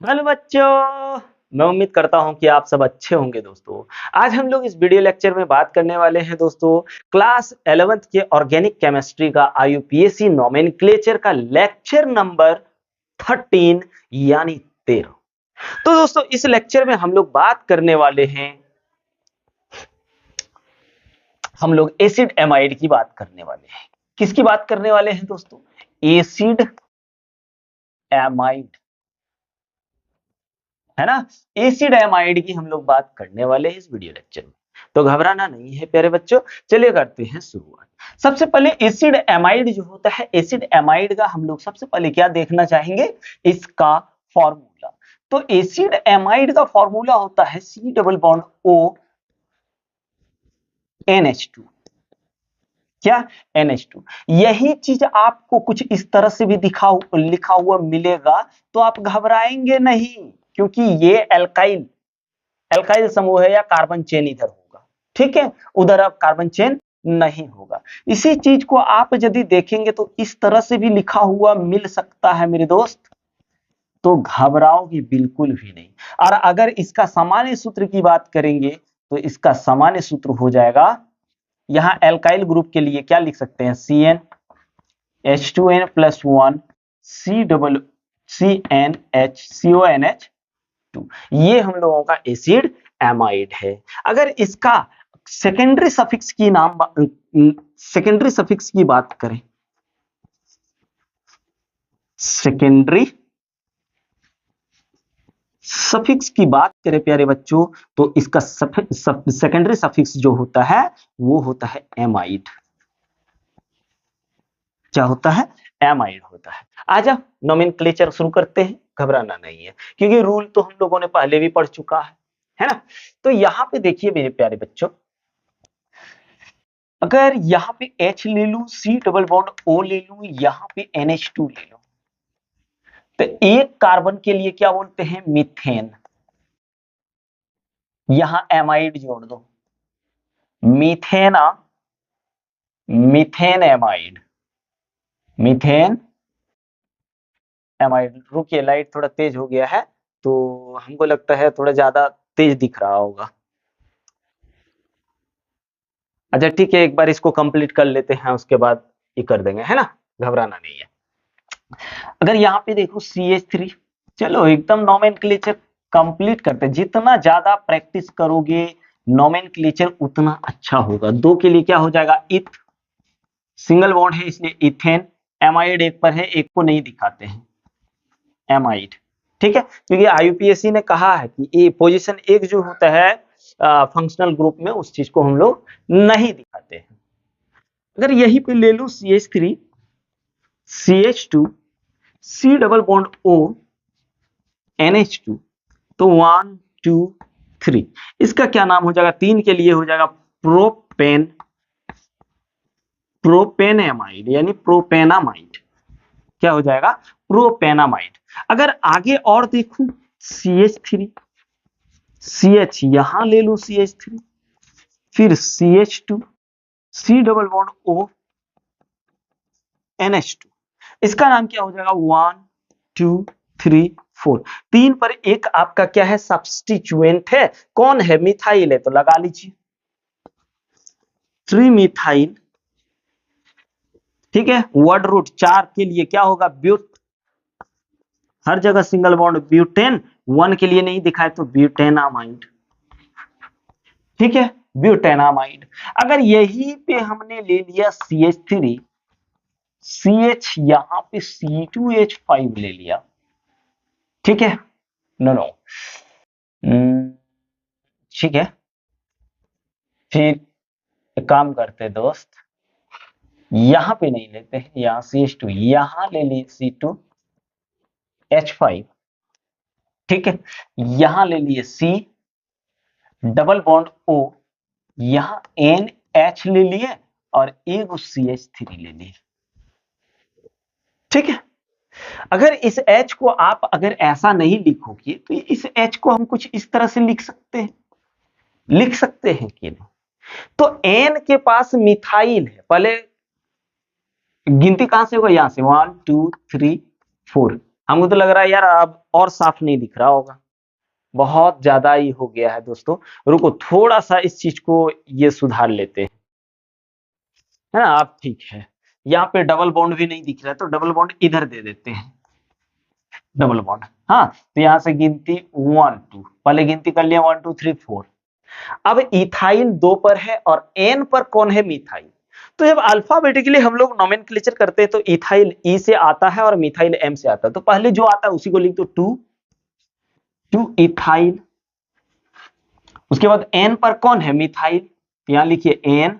Hello बच्चों, मैं उम्मीद करता हूं कि आप सब अच्छे होंगे दोस्तों। आज हम लोग इस वीडियो लेक्चर में बात करने वाले हैं दोस्तों क्लास 11th के ऑर्गेनिक केमिस्ट्री का आईयूपीएसी नोमेनक्लेचर का लेक्चर नंबर 13 यानी 13। तो दोस्तों इस लेक्चर में हम लोग बात करने वाले हैं, हम लोग एसिड एमाइड की बात करने वाले हैं। किसकी बात करने वाले हैं दोस्तों? एसिड एमाइड, है ना। एसिड एमाइड की हम लोग बात करने वाले हैं इस वीडियो लेक्चर में, तो घबराना नहीं है प्यारे बच्चों। चलिए करते हैं शुरुआत। सबसे पहले एसिड एमाइड जो होता है, एसिड एमाइड का हम लोग सबसे पहले क्या देखना चाहेंगे, इसका फॉर्मूला। तो एसिड एमाइड का फॉर्मूला होता है C double bond O NH2। क्या? NH2। यही चीज आपको कुछ इस तरह से भी लिखा हुआ मिलेगा, तो आप घबराएंगे नहीं, क्योंकि ये एल्काइल एल्काइल समूह है या कार्बन चेन इधर होगा, ठीक है। उधर अब कार्बन चेन नहीं होगा। इसी चीज को आप यदि देखेंगे तो इस तरह से भी लिखा हुआ मिल सकता है मेरे दोस्त, तो घबराओगे बिल्कुल भी नहीं। और अगर इसका सामान्य सूत्र की बात करेंगे तो इसका सामान्य सूत्र हो जाएगा, यहां एल्काइल ग्रुप के लिए क्या लिख सकते हैं, CnH2n+1 CnH2। ये हम लोगों का एसिड एमाइड है। अगर इसका सेकेंडरी सफिक्स की बात करें, सेकेंडरी सफिक्स की बात करें प्यारे बच्चों, तो इसका सेकेंडरी सफिक्स जो होता है वो होता है एमाइड। क्या होता है? एमाइड होता है। आजा नोमेनक्लेचर शुरू करते हैं, घबराना नहीं है, क्योंकि रूल तो हम लोगों ने पहले भी पढ़ चुका है ना। तो यहां पे देखिए मेरे प्यारे बच्चों, अगर यहां पे H ले लूं, C डबल बॉन्ड O ले लूं, यहां पे NH2 ले लूं, तो एक कार्बन के लिए क्या बोलते हैं, मीथेन। यहां एमाइड जोड़ दो, मीथेना, मीथेन एमाइड, मीथेन एमाइड। रुकिए, लाइट थोड़ा तेज हो गया है, तो हमको लगता है थोड़ा ज्यादा तेज दिख रहा होगा। अच्छा ठीक है, एक बार इसको कंप्लीट कर लेते हैं, उसके बाद ये कर देंगे, है ना। घबराना नहीं है। अगर यहाँ पे देखो CH3, चलो एकदम नोमेनक्लेचर कंप्लीट करते हैं। जितना ज्यादा प्रैक्टिस करोगे नोमेनक्लेचर उतना अच्छा होगा। दो के लिए क्या हो जाएगा, इथ, सिंगल बॉन्ड है इसलिए इथेन। एमाइड एक पर है, एक को नहीं दिखाते हैं, एमाइड, ठीक है। क्योंकि IUPAC ने कहा है कि ये पोजीशन एक जो होता है फंक्शनल ग्रुप में, उस चीज को हम लोग नहीं दिखाते हैं। अगर यही पे ले लू CH3 CH2 C double bond O NH2, तो 1 2 3, इसका क्या नाम हो जाएगा, तीन के लिए हो जाएगा प्रोपेन, प्रोपेनामाइड यानी प्रोपेनामाइड। क्या हो जाएगा, प्रोपेनामाइड। अगर आगे और देखूं CH3 CH, यहां ले लू CH3, फिर CH2 C double bond O NH2, इसका नाम क्या हो जाएगा, 1 2 3 4। तीन पर एक आपका क्या है, सब्स्टिट्यूएंट है। कौन है, मिथाइल है, तो लगा लीजिए ट्रीमिथाइल, ठीक है। वर्ड रूट चार के लिए क्या होगा, ब्यूट, हर जगह सिंगल बॉन्ड ब्यूटेन, वन के लिए नहीं दिखाए तो ब्यूटेनामाइड, ठीक है, ब्यूटेनामाइड। अगर यही पे हमने ले लिया CH3 CH, यहां पे C2H5 ले लिया, ठीक है, नो नो, ठीक है। फिर एक काम करते दोस्त, यहां पे नहीं लेते हैं, यहां CH2, यहां ले ली C2H5, ठीक है। यहां ले लिए C डबल बॉन्ड O, यहां NH ले लिए और एक CH3 ले लिए, ठीक है। अगर इस H को आप अगर ऐसा नहीं लिखोगे तो इस H को हम कुछ इस तरह से लिख सकते हैं कि नहीं। तो N के पास मिथाइल है, पहले गिनती कहां से होगा, यहां से 1 2 3 4, हमको तो लग रहा है यार अब और साफ नहीं दिख रहा होगा, बहुत ज्यादा ही हो गया है दोस्तों। रुको थोड़ा सा इस चीज को ये सुधार लेते हैं, है ना। अब ठीक है, यहाँ पे डबल बॉन्ड भी नहीं दिख रहा है तो डबल बॉन्ड इधर दे देते हैं, डबल बॉन्ड। हाँ, तो यहाँ से गिनती 1 2, पहले गिनती कर लिया 1 2 3 4। अब इथाइल 2 पर है और एन पर कौन है, मिथाइल। तो जब अल्फाबेटिकली हम लोग नोमेनक्लेचर करते हैं तो इथाइल ई से आता है और मिथाइल एम से आता है, तो पहले जो आता है उसी को लिख दो 2 2 इथाइल। उसके बाद एन पर कौन है, मिथाइल, यहां लिखिए एन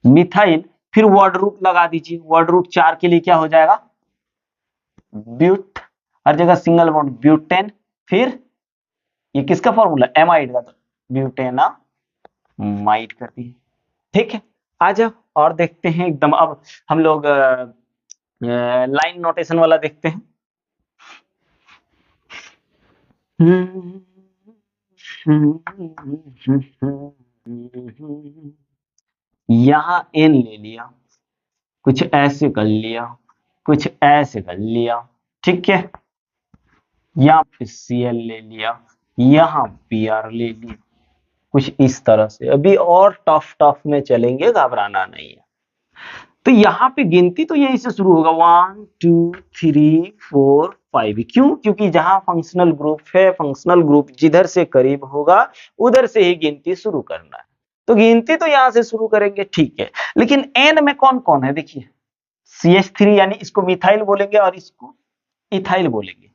मिथाइल। फिर वर्ड रूट लगा दीजिए, वर्ड रूट 4 के लिए क्या हो जाएगा, ब्यूट, हर जगह सिंगल बॉन्ड ब्यूटेन। फिर ये किसका फॉर्मूला, एमाइड का, तो ब्यूटेना माइड कर दिए। ठीक है, आ जाओ और देखते हैं एकदम। अब हम लोग लाइन नोटेशन वाला देखते हैं। यहां एन ले लिया, कुछ ऐसे कर लिया, कुछ ऐसे कर लिया, ठीक है। यहाँ पे Cl ले लिया, यहाँ Br ले लिया, कुछ इस तरह से। अभी और टफ टफ में चलेंगे, घबराना नहीं है। तो यहाँ पे गिनती तो यहीं से शुरू होगा 1 2 3 4 5। क्यों, क्योंकि जहां फंक्शनल ग्रुप है, फंक्शनल ग्रुप जिधर से करीब होगा उधर से ही गिनती शुरू करना है। तो गिनती तो यहां से शुरू करेंगे, ठीक है। लेकिन एन में कौन कौन है, देखिए CH3, यानी इसको मिथाइल बोलेंगे और इसको इथाइल बोलेंगे,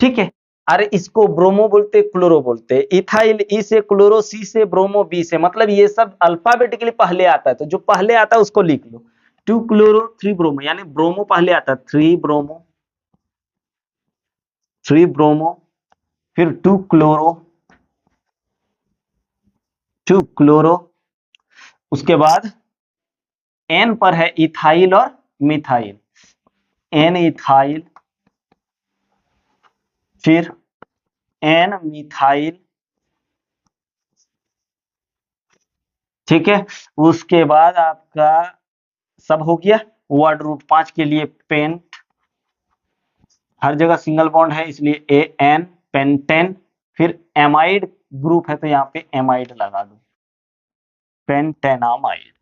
ठीक है। अरे इसको ब्रोमो बोलते, क्लोरो बोलते, इथाइल ई से, क्लोरो सी से, ब्रोमो बी से, मतलब ये सब अल्फाबेटिकली पहले आता है, तो जो पहले आता है उसको लिख लो। 2 क्लोरो 3 ब्रोमो, यानी ब्रोमो पहले आता है, 3 ब्रोमो 3 ब्रोमो, फिर 2 क्लोरो 2 क्लोरो। उसके बाद एन पर है इथाइल और मिथाइल, एन इथाइल, फिर एन मिथाइल, ठीक है। उसके बाद आपका सब हो गया। वर्ड रूट 5 के लिए पेंट, हर जगह सिंगल बॉन्ड है इसलिए ए एन, पेंटेन। फिर एमाइड ग्रुप है तो यहाँ पे एमाइड लगा दो, पेंटेनामाइड।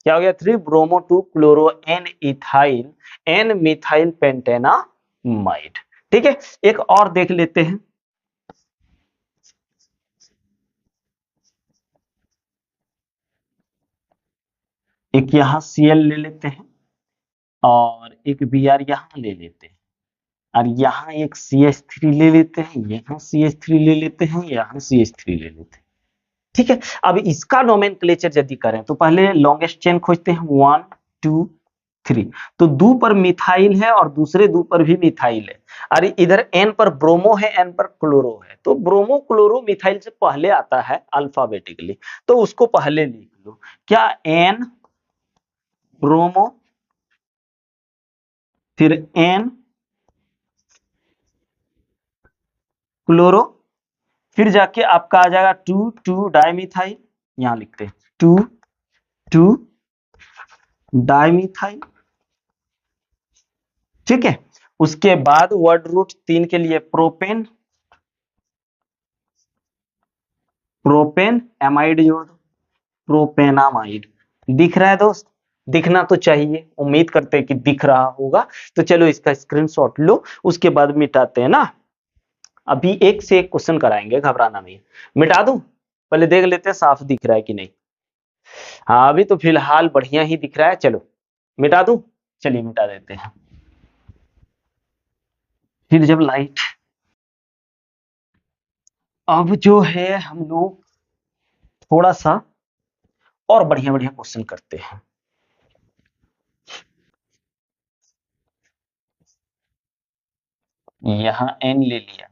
क्या हो गया, 3 bromo 2 chloro N ethyl N methyl pentanamide. ठीक है, एक और देख लेते हैं। एक यहाँ Cl ले लेते हैं और एक Br यहाँ ले लेते हैं, और यहाँ एक CH3 ले लेते हैं, यहाँ CH3 ले लेते हैं, यहाँ CH3 ले लेते हैं, ठीक है। अब इसका नोमेनक्लेचर यदि करें तो पहले लॉन्गेस्ट चेन खोजते हैं, 1 2 3। तो 2 पर मिथाइल है और दूसरे 2 पर भी मिथाइल है, और इधर N पर ब्रोमो है, N पर क्लोरो है, तो ब्रोमो क्लोरो मिथाइल से पहले आता है अल्फाबेटिकली, तो उसको पहले लिख लो। क्या, N ब्रोमो, फिर N क्लोरो, फिर जाके आपका आ जाएगा 2 2 डाइमिथाइल, यहां लिखते हैं 2 2 डाइमिथाइल, ठीक है। उसके बाद वर्ड रूट 3 के लिए प्रोपेन, प्रोपेन एमाइड जोड़ दो, प्रोपेनामाइड। दिख रहा है दोस्त, दिखना तो चाहिए, उम्मीद करते हैं कि दिख रहा होगा। तो चलो इसका स्क्रीनशॉट लो, उसके बाद मिटाते हैं ना। अभी एक से एक क्वेश्चन कराएंगे, घबराना नहीं। मिटा दूं, पहले देख लेते हैं साफ दिख रहा है कि नहीं। हाँ, अभी तो फिलहाल बढ़िया ही दिख रहा है। चलो मिटा दूं, चलिए मिटा देते हैं। फिर जब लाइट, अब जो है हम लोग थोड़ा सा और बढ़िया बढ़िया क्वेश्चन करते हैं। यहाँ N ले लिया,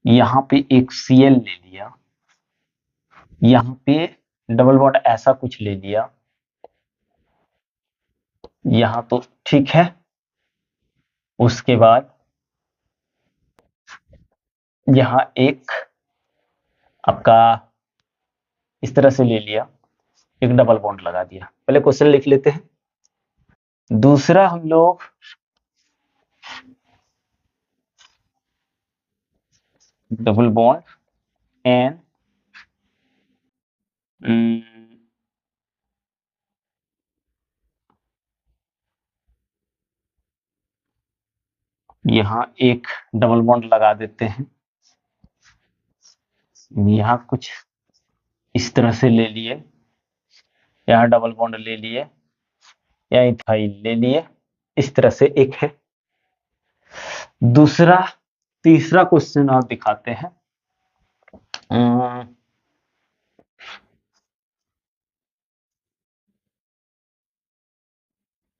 यहाँ पे एक Cl ले लिया, यहाँ पे डबल बॉन्ड ऐसा कुछ ले लिया, यहाँ तो ठीक है। उसके बाद यहाँ एक आपका इस तरह से ले लिया, एक डबल बॉन्ड लगा दिया। पहले क्वेश्चन लिख लेते हैं। दूसरा हम लोग डबल बॉन्ड एन यहाँ एक डबल बॉन्ड लगा देते हैं, यहाँ कुछ इस तरह से ले लिए, यहाँ डबल बॉन्ड ले लिए, यहाँ इथाइल ले लिए, इस तरह से एक है। दूसरा तीसरा क्वेश्चन आप दिखाते हैं।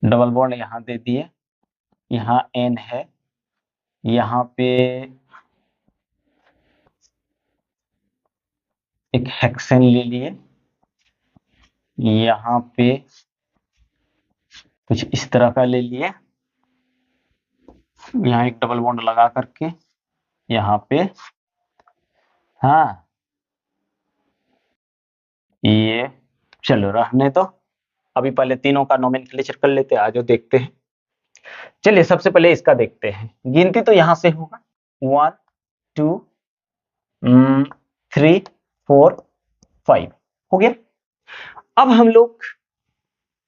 डबल बॉन्ड यहाँ दे दिए, यहाँ एन है, यहाँ पे एक हेक्सेन ले लिए, यहाँ पे कुछ इस तरह का ले लिए, यहाँ एक डबल बॉन्ड लगा करके यहाँ पे, हाँ ये चलो रहने दो, अभी पहले तीनों का नोमेनक्लेचर कर लेते हैं, आज देखते हैं। चलिए सबसे पहले इसका देखते हैं, गिनती तो यहां से होगा 1 2 3 4 5 हो गया। अब हम लोग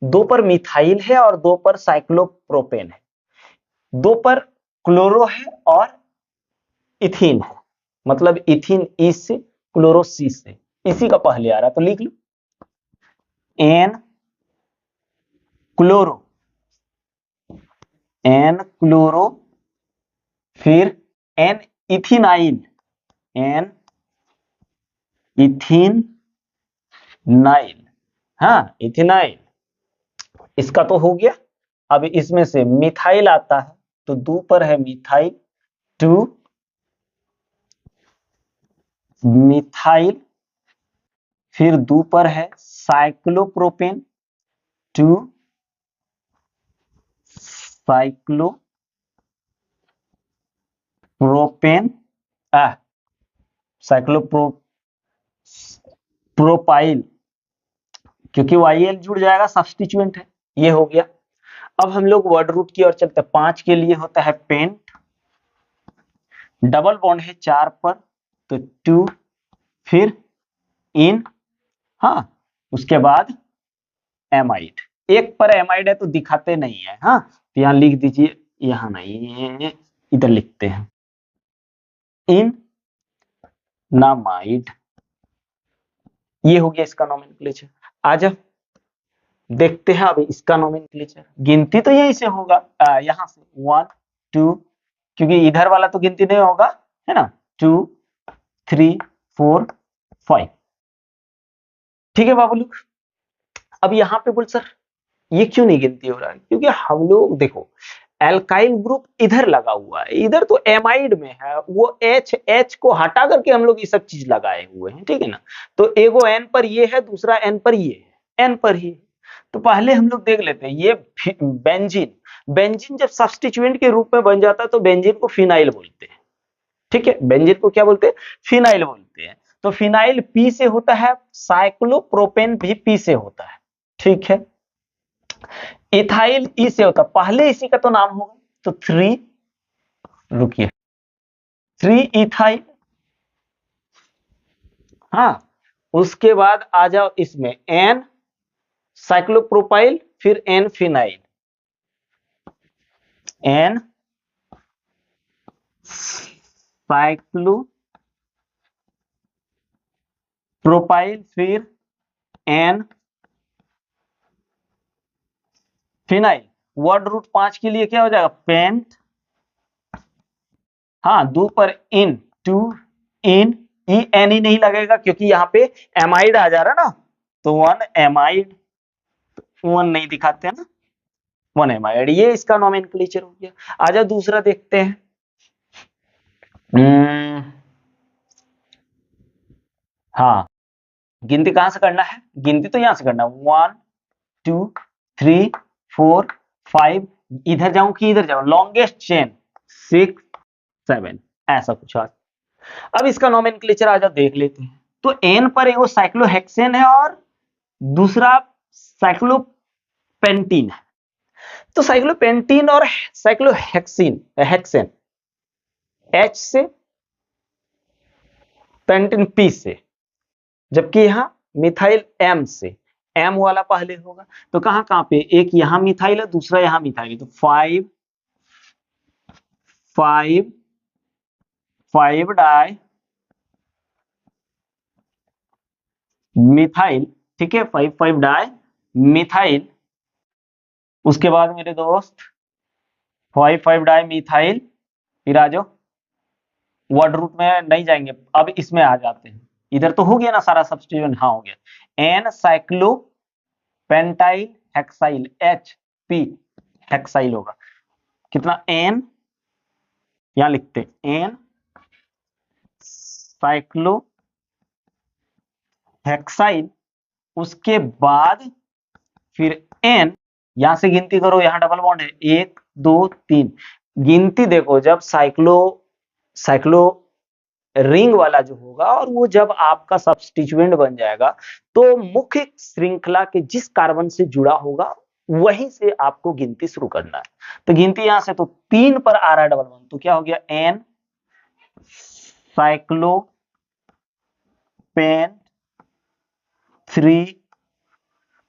2 पर मिथाइल है और 2 पर साइक्लोप्रोपेन है, 2 पर क्लोरो है और इथीन है, मतलब इथीन ई से क्लोरो सी से, इसी का पहले आ रहा तो लिख लो एन क्लोरो, एन क्लोरो, फिर एन इथिनाइल, एन इथिनाइल, हाँ इथिनाइल, इसका तो हो गया। अब इसमें से मिथाइल आता है तो 2 पर है मिथाइल, 2 मिथाइल, फिर 2 पर है साइक्लोप्रोपेन, 2 साइक्लोप्रोपेन, साइक्लोप्रोपाइल, क्योंकि YL जुड़ जाएगा, सब्स्टिट्यूएंट है, ये हो गया। अब हम लोग वर्ड रूट की ओर चलते हैं, 5 के लिए होता है पेंट, डबल बॉन्ड है 4 पर तो 2, फिर इन, हाँ उसके बाद एमाइड, एक पर एमाइड है तो दिखाते नहीं है, हाँ तो यहां लिख दीजिए, यहां नहीं इधर लिखते हैं इन नामाइड, ये हो गया इसका नोमेनक्लेचर। आज देखते हैं अभी इसका नोमेनक्लेचर, गिनती तो यहीं से होगा, यहां से 1 2, क्योंकि इधर वाला तो गिनती नहीं होगा है ना, 2 3 4 5, ठीक है बाबू लोग। अब यहाँ पे बोल सर ये क्यों नहीं गिनती हो रहा है, क्योंकि हम लोग देखो एल्काइल ग्रुप इधर लगा हुआ है, इधर तो एमाइड में है, वो H को हटा करके हम लोग ये सब चीज लगाए हुए हैं, ठीक है ना। तो एगो N पर ये है, दूसरा N पर ये है, N पर ही, तो पहले हम लोग देख लेते हैं ये बेंजीन, बेंजीन जब सब्स्टिट्यूएंट के रूप में बन जाता है तो बेंजीन को फिनाइल बोलते हैं, ठीक है, बेंजीन को क्या बोलते हैं, फिनाइल बोलते हैं। तो फिनाइल पी से होता है, साइक्लोप्रोपेन भी पी से होता है, ठीक है। इथाइल ई से होता, पहले इसी का तो नाम होगा, तो 3, रुकिए 3 इथाइल, हाँ उसके बाद आ जाओ इसमें एन साइक्लोप्रोपाइल, फिर एन फिनाइल, एन साइक्लोप्रोपाइल, फिर एन फिनाइल, वर्ड रूट 5 के लिए क्या हो जाएगा पेंट, हाँ 2 पर इन, 2 इन, ई एन ही नहीं लगेगा क्योंकि यहाँ पे एमाइड आ जा रहा ना, तो 1 एमाइड, 1 नहीं दिखाते हैं ना, 1 एमाइड, ये इसका नोमेनक्लेचर हो गया। आजा दूसरा देखते हैं, हाँ गिनती कहां से करना है, गिनती तो यहां से करना है 1 2 3 4 5, इधर जाऊं कि इधर जाऊं, लॉन्गेस्ट चेन 6 7, ऐसा कुछ आ। अब इसका नोमेनक्लेचर आजा देख लेते हैं, तो एन पर एगो साइक्लोहेक्सेन है और दूसरा साइक्लोपेंटीन है, तो साइक्लोपेंटीन और साइक्लोहेक्सिन हेक्सेन H से, पेंटीन P से, जबकि यहां मिथाइल M से, M वाला पहले होगा। तो कहां कहां पे, एक यहां मिथाइल है, दूसरा यहां मिथाइल है, तो 5 5 5 डाई मिथाइल, ठीक है, 5 5 डाई मिथाइल। उसके बाद मेरे दोस्त 5 5 डाई मिथाइल, फिर आ जाओ, वर्ड रूट में नहीं जाएंगे, अब इसमें आ जाते हैं। इधर तो हो गया ना सारा सब्स्टिट्यूशन, हाँ हो गया। N cyclopentyl hexyl, H P hexyl होगा कितना, एन, यहां लिखते एन साइक्लो हेक्साइल, उसके बाद फिर एन, यहां से गिनती करो, यहां डबल बॉन्ड है, 1 2 3, गिनती देखो, जब साइक्लो साइक्लो रिंग वाला जो होगा और वो जब आपका सब्स्टिट्यूएंट बन जाएगा, तो मुख्य श्रृंखला के जिस कार्बन से जुड़ा होगा वहीं से आपको गिनती शुरू करना है। तो गिनती यहां से तो 3 पर आ रहा है डबल बॉन्ड, तो क्या हो गया, एन साइक्लो पेन 3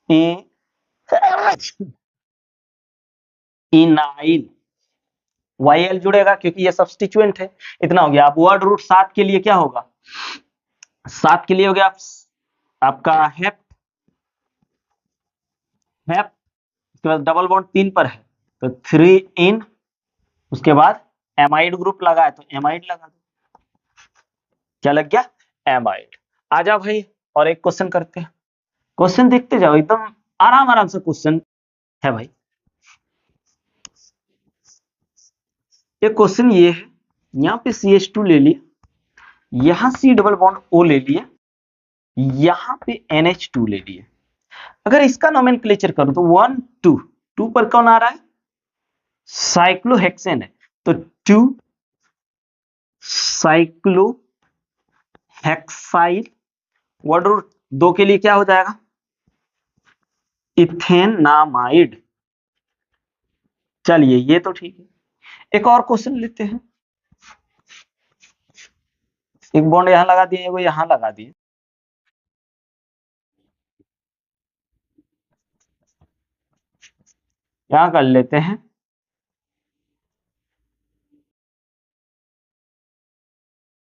ए इनाइल, YL जुड़ेगा क्योंकि ये सब्स्टिट्यूएंट है। इतना हो गया। अब वर्ड रूट 7 के लिए क्या होगा, 7 के लिए हो गया आपका हेप, हेप, उसके बाद डबल बॉन्ड 3 पर है, तो 3 इन, उसके बाद एमाइड ग्रुप लगा है तो एमाइड लगा दो, क्या लग गया, एमाइड। आ जाओ भाई, और एक क्वेश्चन करते हैं, क्वेश्चन देखते जाओ, एकदम आराम आराम से क्वेश्चन है भाई। ये क्वेश्चन ये है, यहाँ पे CH2 ले लिया, यहाँ C डबल बॉन्ड O ले लिया, यहाँ पे NH2 ले लिया। अगर इसका नोमेनक्लेचर करूं तो 1 2 2 पर कौन आ रहा है, साइक्लोहेक्सेन है, तो 2 साइक्लोहेक्साइल, वर्ड रूट 2 के लिए क्या हो जाएगा, इथेनामाइड। चलिए ये तो ठीक है। एक और क्वेश्चन लेते हैं, एक बॉन्ड यहां लगा दिए, वो यहां लगा दिए, यहां कर लेते हैं,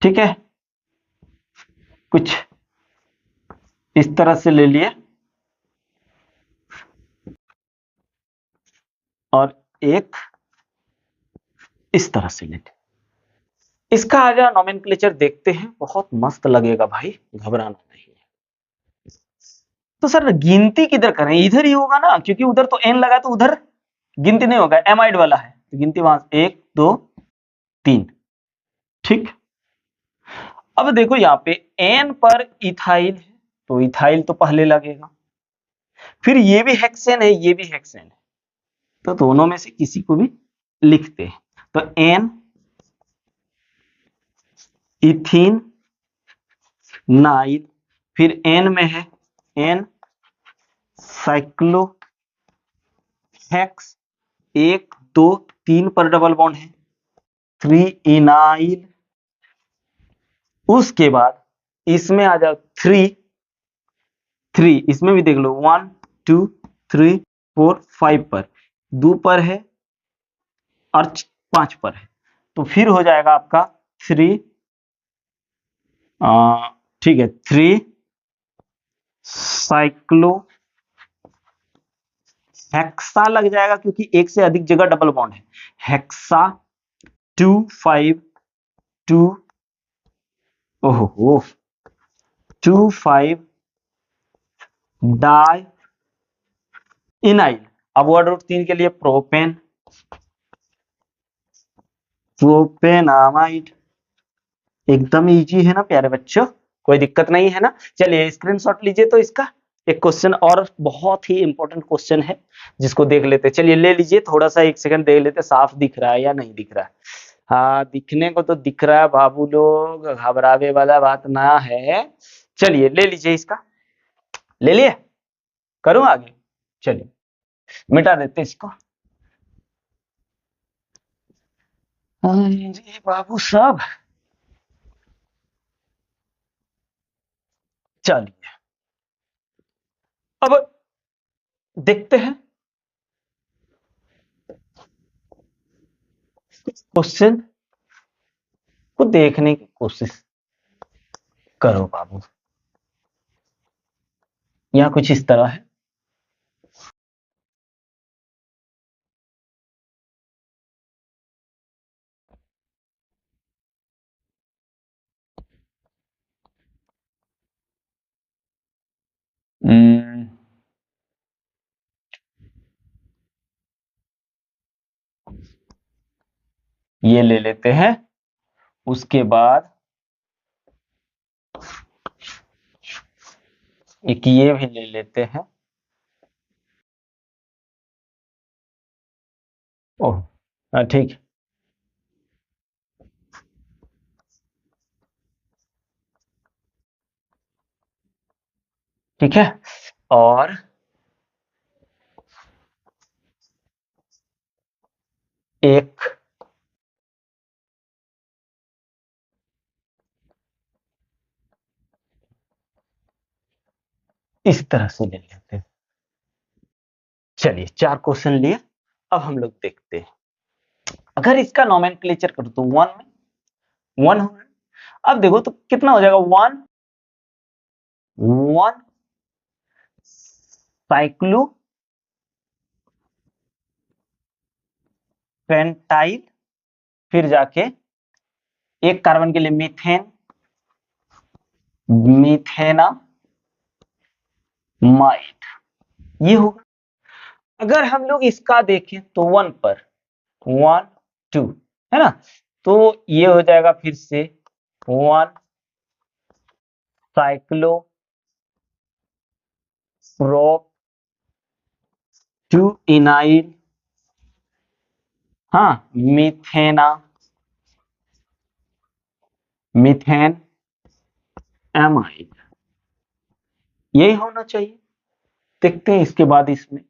ठीक है, कुछ इस तरह से ले लिए और एक इस तरह से लेते, इसका आ जाए नोमेनक्लेचर देखते हैं, बहुत मस्त लगेगा भाई, घबराना नहीं है। तो सर गिनती किधर करें, इधर ही होगा ना, क्योंकि उधर तो एन लगा तो उधर गिनती नहीं होगा, एमाइड वाला है तो गिनती वहां 1 2 3, ठीक। अब देखो यहाँ पे एन पर इथाइल है, तो इथाइल तो पहले लगेगा, फिर ये भी हेक्सेन है, ये भी हेक्सेन है, तो दोनों में से किसी को भी लिखते हैं, तो एन इथीन नाइल, फिर एन में है एन साइक्लो हेक्स, 1 2 3 पर डबल बॉन्ड है, 3 इनाइल, उसके बाद इसमें आ जाओ 3 3, इसमें भी देख लो 1 2 3 4 5 पर, 2 पर है और 5 पर है, तो फिर हो जाएगा आपका 3, ठीक है, 3 साइक्लो हेक्सा लग जाएगा क्योंकि एक से अधिक जगह डबल बॉन्ड है, हेक्सा 2 5 2, ओहो 2 5 डाई इनाइल। अब वर्ड रूट 3 के लिए प्रोपेन, प्रोपेनामाइड, एकदम इजी है ना प्यारे बच्चों, कोई दिक्कत नहीं है ना। चलिए स्क्रीनशॉट लीजिए, तो इसका एक क्वेश्चन और बहुत ही इंपॉर्टेंट क्वेश्चन है जिसको देख लेते, चलिए ले लीजिए, थोड़ा सा 1 सेकंड देख लेते, साफ दिख रहा है या नहीं दिख रहा है। हाँ दिखने को तो दिख रहा है बाबू लोग, घबरावे वाला बात ना है। चलिए ले लीजिए, इसका ले लिए, करूं आगे, चलिए मिटा देते इसको, अरे बाबू साहब, चलिए अब देखते हैं क्वेश्चन को देखने की कोशिश करो बाबू। यहाँ कुछ इस तरह है। हम्म, ये ले लेते हैं। उसके बाद एक ये भी ले लेते हैं। ओह, ठीक है। ठीक है, और एक इस तरह से ले लेते हैं। चलिए 4 क्वेश्चन लिए। अब हम लोग देखते हैं, अगर इसका नोमेनक्लेचर करो तो 1 में 1 होगा। अब देखो तो कितना हो जाएगा, 1 1 साइक्लो पेंटाइल, फिर जाके एक कार्बन के लिए मीथेन, मीथेना माइड, ये होगा। अगर हम लोग इसका देखें तो 1 पर 1 2 है ना, तो ये हो जाएगा फिर से 1 साइक्लो प्रोप 2 इनाइल, हाँ मीथेना मीथेन एमाइड, यही होना चाहिए। देखते हैं इसके बाद इसमें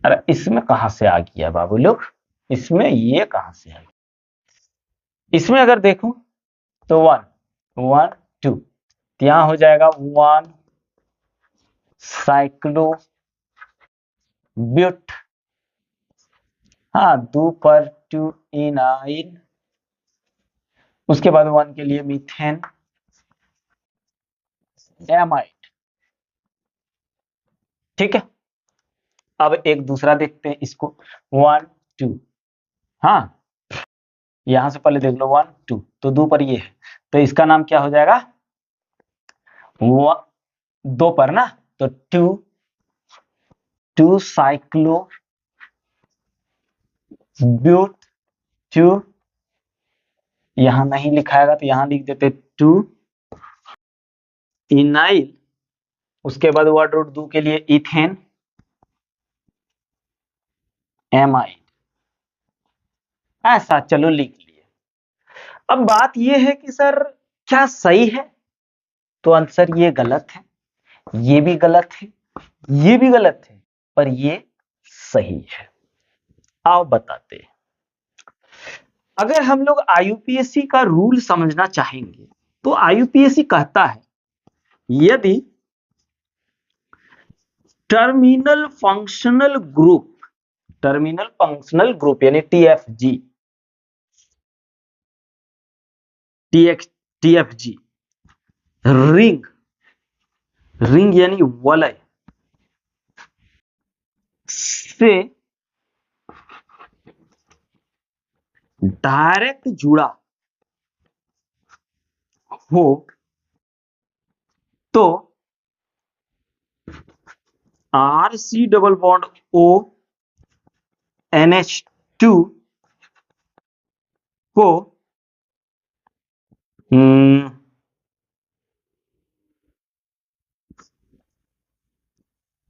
अरे इसमें कहां से आ गया बाबू लोग, इसमें ये कहां से आ गया। इसमें अगर देखूं तो 1 1 2, यहां हो जाएगा 1 साइक्लो ब्यूट, हाँ 2 पर 2 इनाइल, उसके बाद 1 के लिए मीथेन एमाइड। ठीक है, अब एक दूसरा देखते हैं इसको 1 2, हाँ यहां से पहले देख लो 1 2, तो 2 पर ये है, तो इसका नाम क्या हो जाएगा, 2 पर ना, तो 2 2 साइक्लो ब्यूट 2, यहां नहीं लिखाएगा तो यहां लिख देते 2 इनाइल, उसके बाद वर्ड रूट 2 के लिए इथेन एमाइड, ऐसा चलो लिख लिए। अब बात यह है कि सर क्या सही है, तो आंसर ये गलत है, ये भी गलत है, ये भी गलत है, पर ये सही है। आओ बताते हैं। अगर हम लोग आईयूपीएससी का रूल समझना चाहेंगे तो आईयूपीएससी कहता है यदि टर्मिनल फंक्शनल ग्रुप यानी टीएफजी टीएफजी रिंग रिंग यानी वलय से डायरेक्ट जुड़ा हो तो RC double bond O NH2 को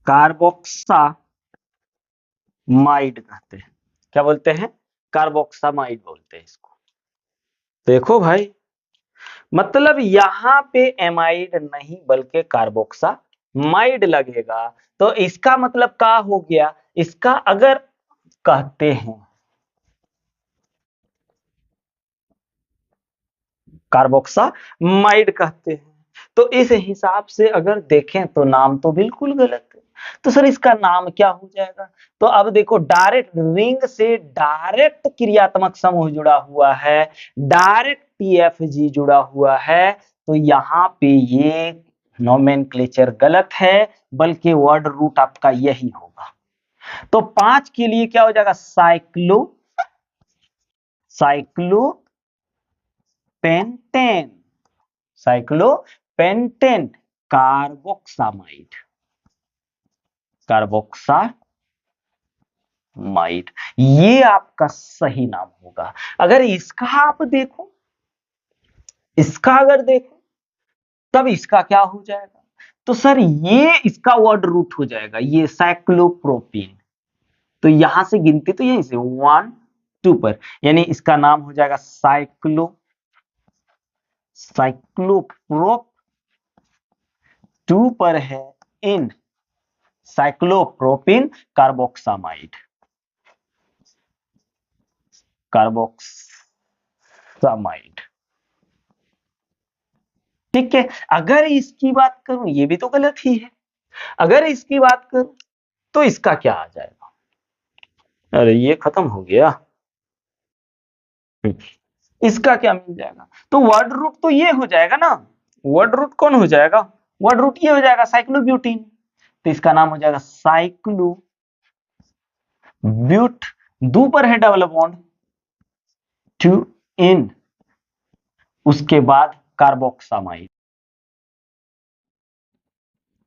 कार्बोक्सामाइड कहते हैं। क्या बोलते हैं, कार्बोक्सामाइड बोलते हैं इसको। देखो भाई, मतलब यहां पे एमाइड नहीं बल्कि कार्बोक्सा माइड लगेगा तो इसका मतलब क्या हो गया, इसका अगर कहते हैं कार्बोक्सामाइड कहते हैं, तो इस हिसाब से अगर देखें तो नाम तो बिल्कुल गलत है। तो सर इसका नाम क्या हो जाएगा? तो अब देखो डायरेक्ट रिंग से डायरेक्ट क्रियात्मक समूह जुड़ा हुआ है, डायरेक्ट टीएफजी जुड़ा हुआ है, तो यहाँ पे ये नोमेनक्लेचर गलत है, बल्कि वर्ड रूट आपका यही होगा। तो 5 के लिए क्या हो जाएगा? साइक्लोपेंटेन, साइक्लोपेंटेन कार्बोक्सामाइड, कार्बोक्सामाइड ये आपका सही नाम होगा। अगर इसका आप देखो, इसका अगर देखो तब इसका क्या हो जाएगा? तो सर ये इसका वर्ड रूट हो जाएगा, ये साइक्लोप्रोपीन। तो यहां से गिनती तो यहीं से 1 2 पर, यानी इसका नाम हो जाएगा साइक्लोप्रोप, 2 पर है इन साइक्लोप्रोपीन कार्बोक्सामाइड, कार्बोक्सामाइड। ठीक है, अगर इसकी बात करूं ये भी तो गलत ही है। अगर इसकी बात करूं तो इसका क्या आ जाएगा? अरे ये खत्म हो गया। इसका क्या मिल जाएगा? तो वर्ड रूट तो ये हो जाएगा ना, वर्ड रूट कौन हो जाएगा? वर्ड रूट ये हो जाएगा साइक्लोब्यूटीन। तो इसका नाम हो जाएगा साइक्लोब्यूट, 2 पर है डबल बॉन्ड, 2 इन, उसके बाद कार्बोक्सामाइड,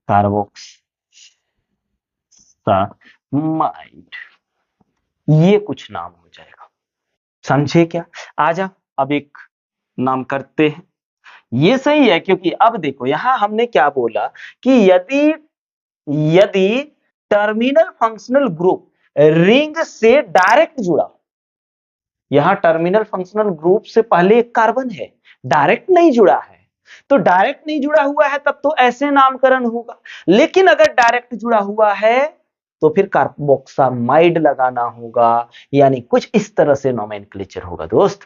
कार्बोक्सामाइड, ये कुछ नाम हो जाएगा। समझे क्या? आजा अब एक नाम करते हैं। ये सही है, क्योंकि अब देखो यहां हमने क्या बोला कि यदि यदि टर्मिनल फंक्शनल ग्रुप रिंग से डायरेक्ट जुड़ा, यहां टर्मिनल फंक्शनल ग्रुप से पहले एक कार्बन है, डायरेक्ट नहीं जुड़ा है, तो डायरेक्ट नहीं जुड़ा हुआ है तब तो ऐसे नामकरण होगा। लेकिन अगर डायरेक्ट जुड़ा हुआ है तो फिर कार्बोक्सामाइड लगाना होगा, यानी कुछ इस तरह से नोमेनक्लेचर होगा। दोस्त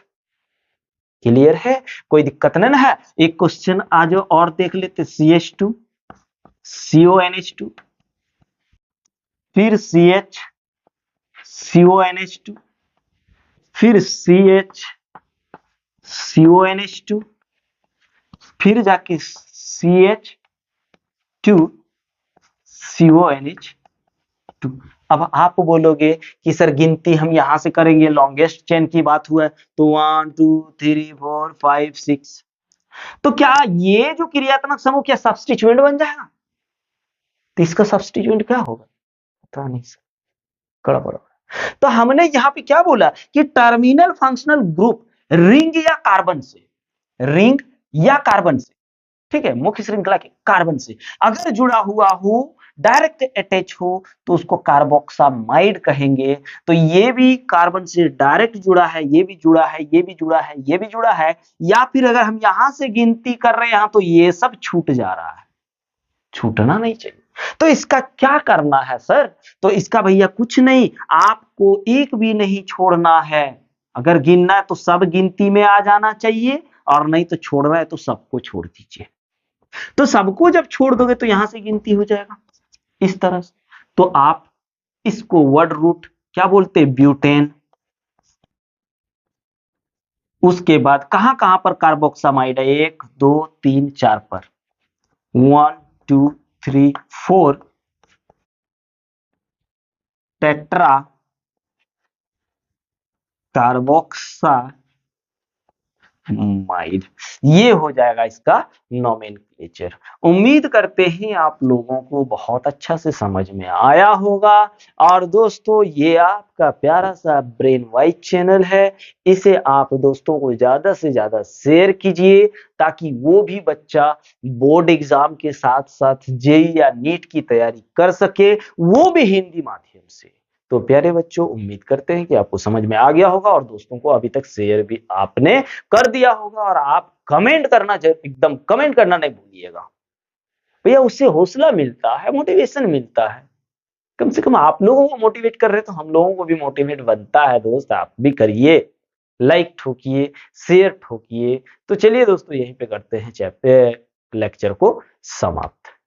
क्लियर है? कोई दिक्कत नहीं ना है? एक क्वेश्चन आज और देख लेते, CH2 CONH2, फिर CH CONH2, फिर CH CONH2, फिर जाके CH2 CONH2। अब आप बोलोगे कि सर गिनती हम यहां से करेंगे, लॉन्गेस्ट चेन की बात हुआ है, तो 1 2 3 4 5 6, तो क्या ये जो क्रियात्मक समूह क्या सब्स्टिट्यूएंट बन जाएगा? तो इसका सब्स्टिट्यूएंट क्या होगा? पता नहीं सर, गड़बड़। तो हमने यहां पे क्या बोला कि टर्मिनल फंक्शनल ग्रुप रिंग या कार्बन से, रिंग या कार्बन से, ठीक है, मुख्य श्रृंखला के कार्बन से अगर जुड़ा हुआ हो, डायरेक्ट अटैच हो, तो उसको कार्बोक्सामाइड कहेंगे। तो ये भी कार्बन से डायरेक्ट जुड़ा है, ये भी जुड़ा है, ये भी जुड़ा है, ये भी जुड़ा है, या फिर अगर हम यहां से गिनती कर रहे हैं तो ये सब छूट जा रहा है, छूटना नहीं चाहिए। तो इसका क्या करना है सर? तो इसका भैया कुछ नहीं, आपको एक भी नहीं छोड़ना है। अगर गिनना है तो सब गिनती में आ जाना चाहिए, और नहीं तो छोड़ना है तो सबको छोड़ दीजिए। तो सबको जब छोड़ दोगे तो यहां से गिनती हो जाएगा इस तरह से। तो आप इसको वर्ड रूट क्या बोलते हैं? ब्यूटेन। उसके बाद कहां कहां पर कार्बोक्सामाइड है? 1 2 3 4 पर, 1 2 3 4 टेट्रा कार्बोक्सामाइड, ये हो जाएगा इसका नोमेनक्लेचर। उम्मीद करते हैं आप लोगों को बहुत अच्छा से समझ में आया होगा। और दोस्तों ये आपका प्यारा सा ब्रेन वाइज चैनल है, इसे आप दोस्तों को ज्यादा से ज्यादा शेयर कीजिए, ताकि वो भी बच्चा बोर्ड एग्जाम के साथ साथ जेई या नीट की तैयारी कर सके, वो भी हिंदी माध्यम से। तो प्यारे बच्चों, उम्मीद करते हैं कि आपको समझ में आ गया होगा, और दोस्तों को अभी तक शेयर भी आपने कर दिया होगा। और आप कमेंट करना, एकदम कमेंट करना नहीं भूलिएगा। भैया उससे हौसला मिलता है, मोटिवेशन मिलता है। कम से कम आप लोगों को मोटिवेट कर रहे हैं तो हम लोगों को भी मोटिवेट बनता है दोस्त, आप भी करिए, लाइक ठोकिए, शेयर ठोकिए। तो चलिए दोस्तों, यहीं पे करते हैं चैप्टर लेक्चर को समाप्त।